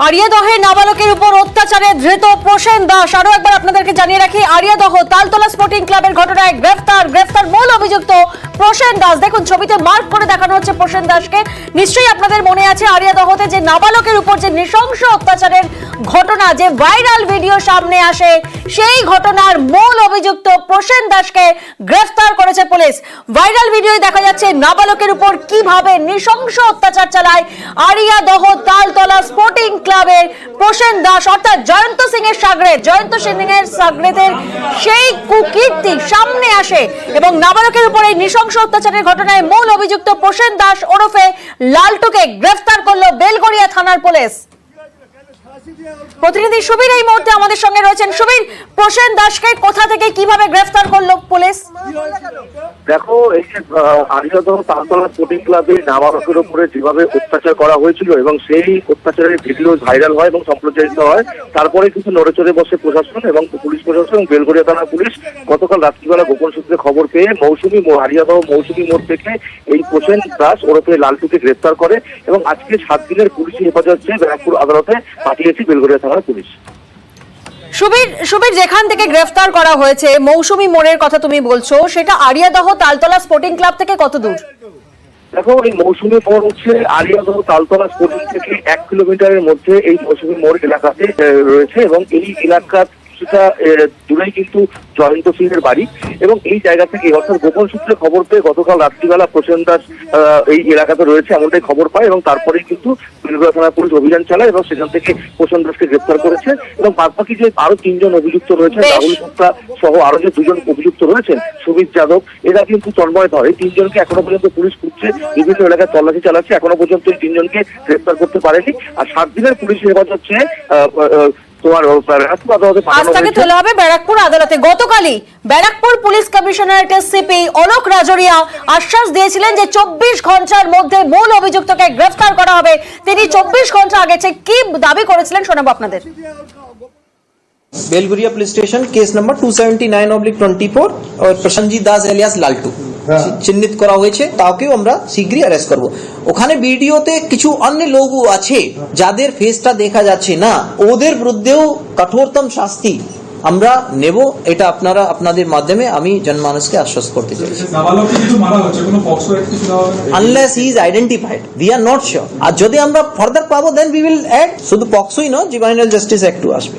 আরিয়াদহে নাবালকের উপর অত্যাচারে ধৃত প্রসেন দাস। আরো একবার আপনাদেরকে জানিয়ে রাখি, আরিয়াদহ তালতলা স্পোর্টিং ক্লাবের ঘটনায় গ্রেফতার মূল অভিযুক্ত প্রসেন দাস। দেখুন ছবিতে মার্ক করে দেখানো হচ্ছে প্রসেন দাসকে। নিশ্চয়ই আপনাদের মনে আছে আরিয়াদহতে যে নাবালকের উপর যে নৃশংস অত্যাচারের ঘটনা, যে ভাইরাল ভিডিও সামনে আসে, সেই ঘটনার মূল অভিযুক্ত প্রসেন দাসকে গ্রেফতার করেছে পুলিশ। ভাইরাল ভিডিওয় দেখা যাচ্ছে নাবালকের উপর কিভাবে নৃশংস অত্যাচার চালায় আরিয়াদহ তালতলা স্পোর্টিং ক্লাবের প্রসেন দাস, অর্থাৎ জয়ন্ত সিং এর সাগরেদের সেই কুকীর্তি সামনে আসে এবং নাবালকের উপর এই নৃশংস অত্যাচারের ঘটনায় মূল অভিযুক্ত প্রসেন দাস ওরফে লালটুকে গ্রেফতার করলো বেলগড়িয়া থানার পুলিশ। প্রতিনিধি সুবীর এই মুহূর্তে আমাদের সঙ্গে রয়েছেন। সুবীর, প্রসেন দাসকে কোথা থেকে কিভাবে গ্রেফতার করলো পুলিশ? দেখো, এই আরিয়াদহ তালতলা স্পোর্টিং ক্লাবে নাবালকের উপরে যেভাবে অত্যাচার করা হয়েছিল এবং সেই অত্যাচারের ভিডিও ভাইরাল হয় এবং সম্প্রচারিত হয়, তারপরে কিছু নড়েচড়ে বসে প্রশাসন এবং পুলিশ প্রশাসন এবং বেলগড়িয়া থানার পুলিশ গতকাল রাত্রিবেলা গোপন সূত্রে খবর পেয়ে আরিয়াদহ মৌসুমী মোড় থেকে এই প্রসেন দাস ওরফে লালটুকে গ্রেফতার করে এবং আজকে 7 দিনের পুলিশি হেফাজত চেয়ে ব্যারাকপুর আদালতে পাঠিয়েছে বেলগড়িয়া থানার পুলিশ। সুবীর, যেখান থেকে গ্রেফতার করা হয়েছে মৌসুমী মোড়ের কথা তুমি বলছো, সেটা আরিয়াদহ তালতলা স্পোর্টিং ক্লাব থেকে কত দূর? দেখো, এই মৌসুমী মোড় হচ্ছে আরিয়াদহ তালতলা স্পোর্টিং থেকে 1 কিলোমিটারের মধ্যে এই মৌসুমী মোড় এলাকাতে রয়েছে এবং এই এলাকা সেটা দূরেই কিন্তু জয়ন্ত সিং এর বাড়ি এবং এই জায়গা থেকে অর্থাৎ গোপন সূত্রে খবর পেয়ে গতকাল রাত্রিবেলা প্রসেন দাস এই এলাকাতে রয়েছে এমনটাই খবর পায় এবং তারপরেই কিন্তু বেলগড়িয়া থানা পুলিশ অভিযান চালায় এবং সেখান থেকে প্রসেন দাসকে গ্রেফতার করেছে এবং বাদবাকি যে আরো 3 জন অভিযুক্ত রয়েছেন, রাহুল গুপ্তা সহ আরো যে 2 জন অভিযুক্ত রয়েছেন, সুমিত যাদব, এরা কিন্তু তন্ময় ধরে। 3 জনকে এখনো পর্যন্ত পুলিশ খুঁজছে, বিভিন্ন এলাকায় তল্লাশি চালাচ্ছে, এখনো পর্যন্ত এই 3 জনকে গ্রেফতার করতে পারেনি। আর 7 দিনের পুলিশ হেফাজত চেয়ে ব্যারাকপুর আদালতে গতকালই ব্যারাকপুর পুলিশ কমিশনারেটের সিপি অলোক রাজরিয়া আশ্বাস দিয়েছিলেন যে 24 ঘন্টার মধ্যে মূল অভিযুক্তকে গ্রেফতার করা হবে। তিনি 24 ঘন্টা আগে কি দাবি করেছিলেন শোনাবো আপনাদের। Belgharia police station case number 279/24 और প্রসেনজিৎ দাস এলিয়াস লালটু চিহ্নিত করা হয়েছে, তাকেও আমরা শীঘ্রই অ্যারেস্ট করব। ওখানে ভিডিওতে কিছু অন্য লোক আছে যাদের ফেসটা দেখা যাচ্ছে না, ওদের বিরুদ্ধেও কঠোরতম শাস্তি আমরা নেব, এটা আপনারা আপনাদের মাধ্যমে আমি জনমানসকে আশ্বস্ত করতে চাইছি। Unless he is identified we are not sure. আর যদি আমরা ফার্দার পাবো দেন উই উইল অ্যাড, শুধু পক্সোই নয়, জুভেনাইল জাস্টিস অ্যাক্টও আসবে।